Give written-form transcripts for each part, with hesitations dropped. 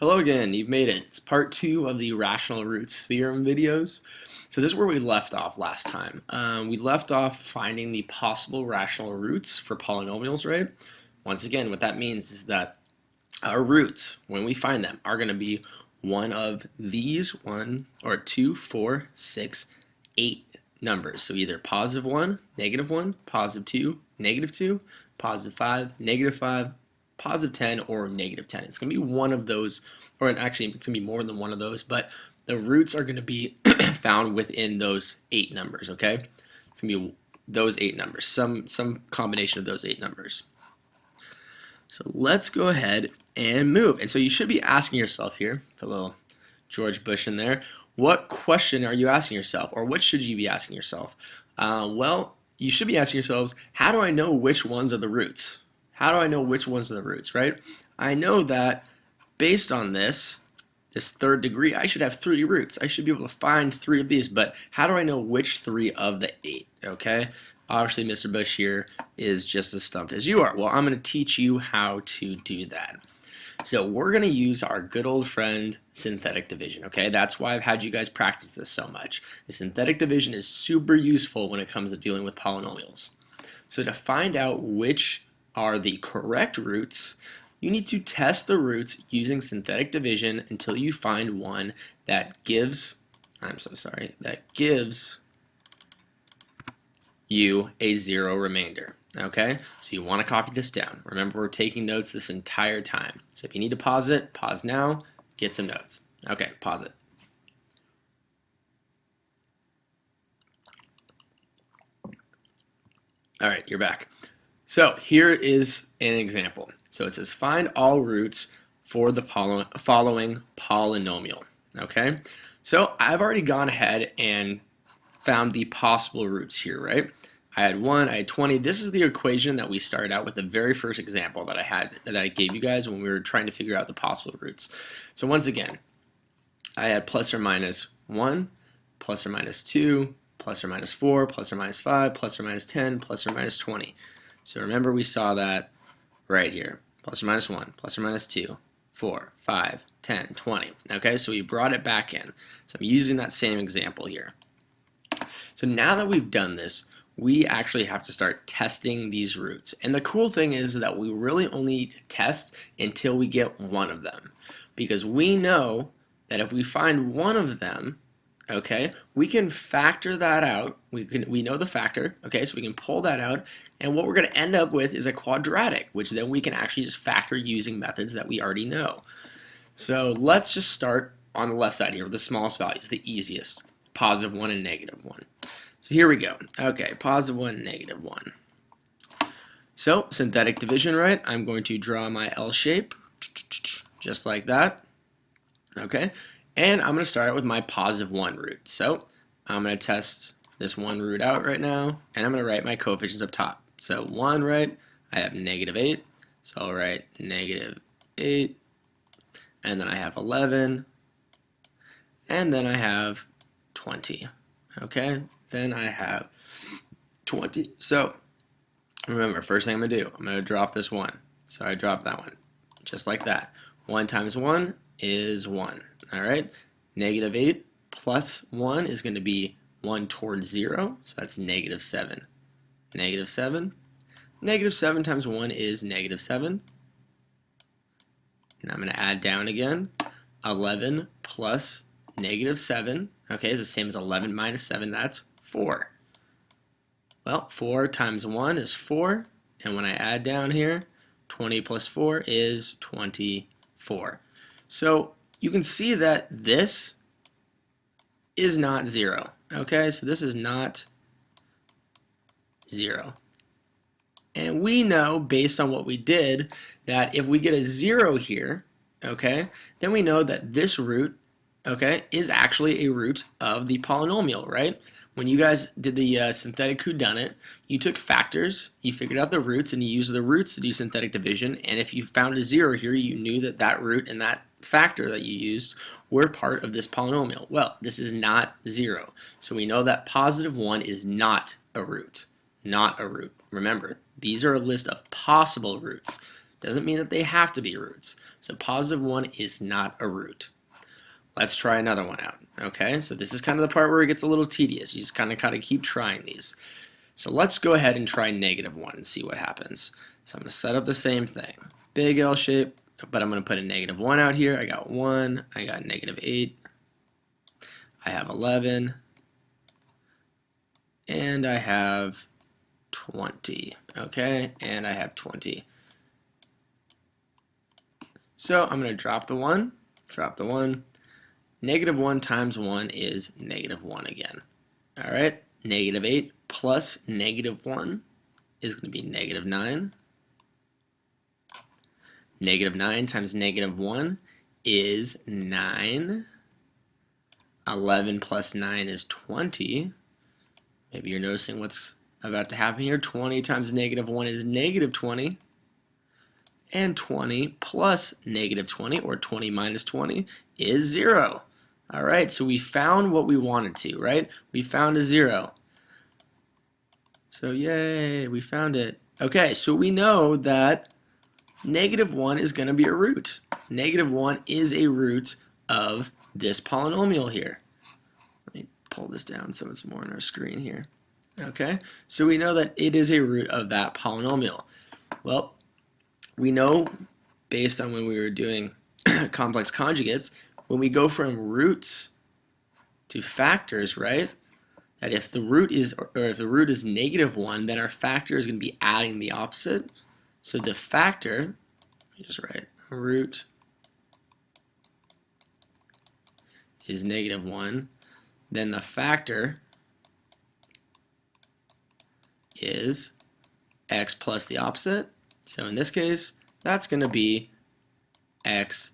Hello again, you've made it. It's part 2 of the rational roots theorem videos. So this is where we left off last time. We left off finding the possible rational roots for polynomials, right? Once again, what that means is that our roots, when we find them, are going to be one of these 1 or 2, 4, 6, 8 numbers. So either positive 1, negative 1, positive 2, negative 2, positive 5, negative 5, positive 10, or negative 10. It's going to be one of those, or actually it's going to be more than one of those, but the roots are going to be found within those 8 numbers, okay? It's going to be those 8 numbers, some combination of those 8 numbers. So let's go ahead and move. And so you should be asking yourself here, put a little George Bush in there, what question are you asking yourself, or what should you be asking yourself? Well, you should be asking yourselves, how do I know which ones are the roots? How do I know which ones are the roots, right? I know that based on this third degree, I should have 3 roots. I should be able to find 3 of these, but how do I know which 3 of the 8, okay? Obviously, Mr. Bush here is just as stumped as you are. Well, I'm going to teach you how to do that. So we're going to use our good old friend synthetic division, okay? That's why I've had you guys practice this so much. The synthetic division is super useful when it comes to dealing with polynomials. So to find out which are the correct roots, you need to test the roots using synthetic division until you find one that gives, that gives you a 0 remainder. Okay, so you want to copy this down. Remember, we're taking notes this entire time. So if you need to pause it, pause now, get some notes. Okay, pause it. All right, you're back. So here is an example. So it says find all roots for the following polynomial. Okay, so I've already gone ahead and found the possible roots here, right? I had 1, I had 20. This is the equation that we started out with, the very first example that I gave you guys when we were trying to figure out the possible roots. So once again, I had plus or minus 1, plus or minus 2, plus or minus 4, plus or minus 5, plus or minus 10, plus or minus 20. So remember, we saw that right here. Plus or minus 1, plus or minus 2, 4, 5, 10, 20. Okay, so we brought it back in. So I'm using that same example here. So now that we've done this, we actually have to start testing these roots. And the cool thing is that we really only need to test until we get one of them. Because we know that if we find one of them, okay, we can factor that out. We know the factor, okay, so we can pull that out, and what we're going to end up with is a quadratic, which then we can actually just factor using methods that we already know. So let's just start on the left side here with the smallest values, the easiest, positive 1 and negative 1. So here we go. Okay, positive 1, negative 1. So synthetic division, right? I'm going to draw my L shape, just like that. Okay. And I'm going to start out with my positive 1 root. So I'm going to test this 1 root out right now, and I'm going to write my coefficients up top. So 1, right, I have negative 8, so I'll write negative 8, and then I have 11, and then I have 20. Okay, then I have 20. So remember, first thing I'm going to do, I'm going to drop this 1. So I drop that one, just like that. 1 times 1 is 1. All right, negative 8 plus 1 is going to be 1 towards 0, so that's negative 7. Negative 7. Negative 7 times 1 is negative 7. And I'm going to add down again. 11 plus negative 7, okay, is the same as 11 minus 7, that's 4. Well, 4 times 1 is 4, and when I add down here, 20 plus 4 is 24. So you can see that this is not 0. Okay, so this is not 0. And we know, based on what we did, that if we get a 0 here, okay, then we know that this root, okay, is actually a root of the polynomial, right? When you guys did the synthetic whodunit, you took factors, you figured out the roots, and you used the roots to do synthetic division. And if you found a 0 here, you knew that that root and that factor that you used were part of this polynomial. Well, this is not 0. So we know that positive 1 is not a root. Not a root. Remember, these are a list of possible roots. Doesn't mean that they have to be roots. So positive 1 is not a root. Let's try another one out. Okay, so this is kind of the part where it gets a little tedious. You just kind of gotta keep trying these. So let's go ahead and try negative 1 and see what happens. So I'm going to set up the same thing. Big L shape, but I'm going to put a negative 1 out here. I got 1, I got negative 8, I have 11, and I have 20. Okay, and I have 20. So I'm going to drop the 1, drop the 1. Negative 1 times 1 is negative 1 again. All right, negative 8 plus negative 1 is going to be negative 9. Negative 9 times negative 1 is 9. 11 plus 9 is 20. Maybe you're noticing what's about to happen here. 20 times negative 1 is negative 20. And 20 plus negative 20, or 20 minus 20, is 0. All right, so we found what we wanted to, right? We found a 0. So yay, we found it. Okay, so we know that negative 1 is going to be a root. Negative 1 is a root of this polynomial here. Let me pull this down so it's more on our screen here. Okay, so we know that it is a root of that polynomial. Well, we know based on when we were doing complex conjugates, when we go from roots to factors, right? That if the root is negative 1, then our factor is going to be adding the opposite. So the factor, let me just write, root is negative 1, then the factor is x plus the opposite. So in this case, that's going to be x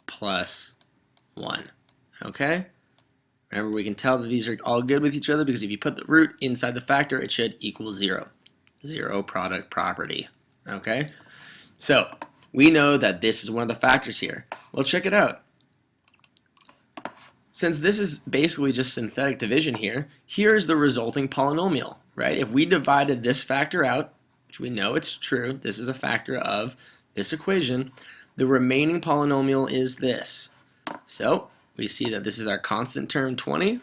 plus 1. Okay? Remember, we can tell that these are all good with each other because if you put the root inside the factor, it should equal 0. 0 product property. Okay? So, we know that this is one of the factors here. Well, check it out. Since this is basically just synthetic division here, here's the resulting polynomial, right? If we divided this factor out, which we know it's true, this is a factor of this equation, the remaining polynomial is this. So, we see that this is our constant term 20,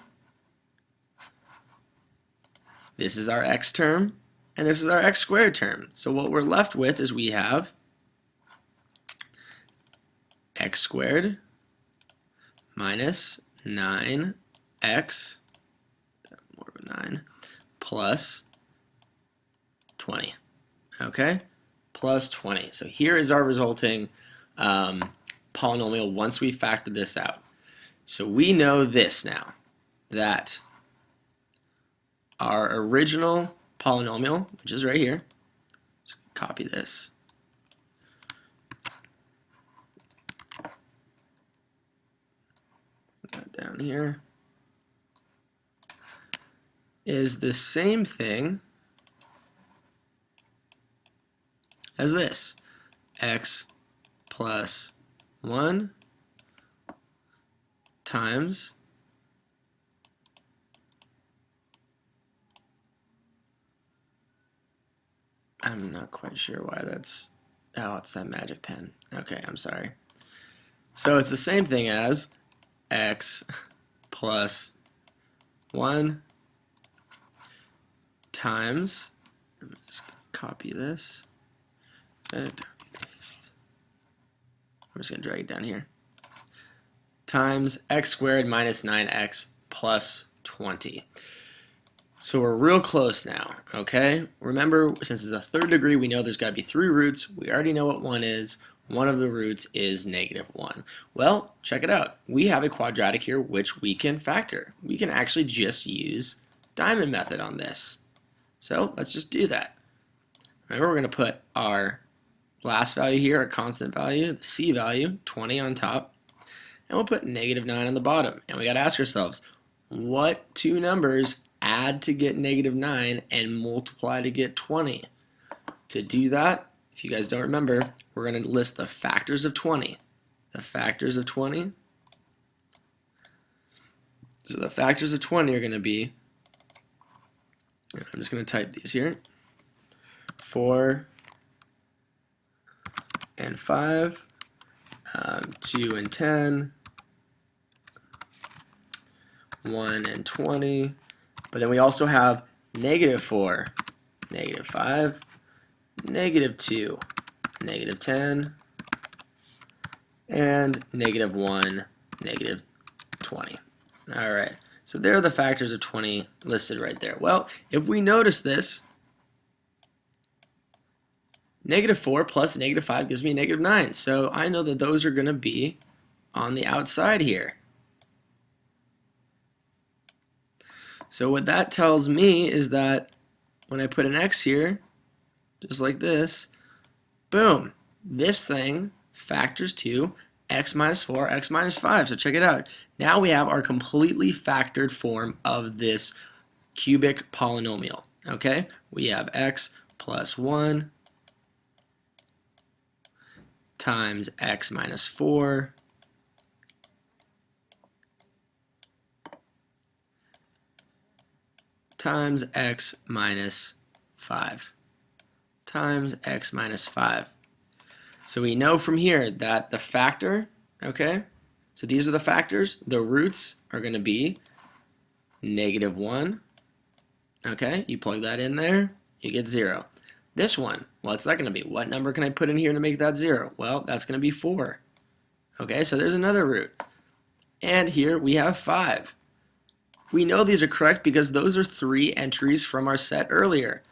this is our x term, and this is our x squared term. So what we're left with is we have x squared minus 9x, more of a 9, plus 20. Okay? Plus 20. So here is our resulting polynomial once we factor this out. So we know this now, that our original polynomial, which is right here, let's copy this, put that down here, is the same thing as this, x plus 1 times I'm not quite sure why that's, oh, it's that magic pen. Okay, I'm sorry. So it's the same thing as x plus 1 times, let me just copy this, and copy paste. I'm just going to drag it down here, times x squared minus 9x plus 20. So we're real close now, okay? Remember, since it's a third degree, we know there's got to be 3 roots. We already know what one is. One of the roots is negative 1. Well, check it out. We have a quadratic here which we can factor. We can actually just use diamond method on this. So let's just do that. Remember, we're going to put our last value here, our constant value, the c value, 20 on top, and we'll put negative 9 on the bottom. And we got to ask ourselves, what two numbers add to get negative 9 and multiply to get 20? To do that, if you guys don't remember, we're going to list the factors of 20. The factors of 20. So the factors of 20 are going to be, I'm just going to type these here, 4, and 5, 2 and 10, 1 and 20, but then we also have -4, -5, -2, -10, and -1, -20. All right, so there are the factors of 20 listed right there. Well, if we notice this, -4 plus -5 gives me -9, so I know that those are going to be on the outside here. So what that tells me is that when I put an x here, just like this, boom, this thing factors to x minus 4, x minus 5. So check it out. Now we have our completely factored form of this cubic polynomial. Okay, we have x plus 1 times x minus 4 times x minus 5 times x minus 5. So we know from here that the factor, okay, so these are the factors, the roots are going to be -1, okay, you plug that in there, you get 0. This one, what's that going to be? What number can I put in here to make that 0? Well, that's going to be 4. Okay, so there's another root. And here we have 5. We know these are correct because those are 3 entries from our set earlier.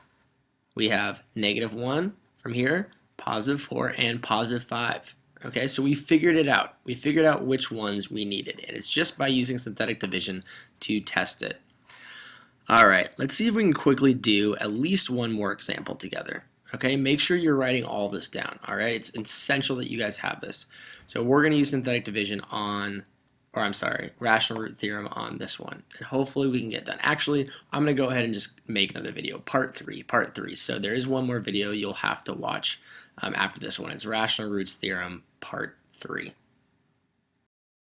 We have -1 from here, +4, and +5. Okay, so we figured it out. We figured out which ones we needed, and it's just by using synthetic division to test it. All right, let's see if we can quickly do at least one more example together. Okay, make sure you're writing all this down. All right, it's essential that you guys have this. So we're going to use synthetic division on, or I'm sorry, rational root theorem on this one, and hopefully we can get done. Actually, I'm going to go ahead and just make another video, part three. So there is one more video you'll have to watch after this one. It's rational roots theorem part 3.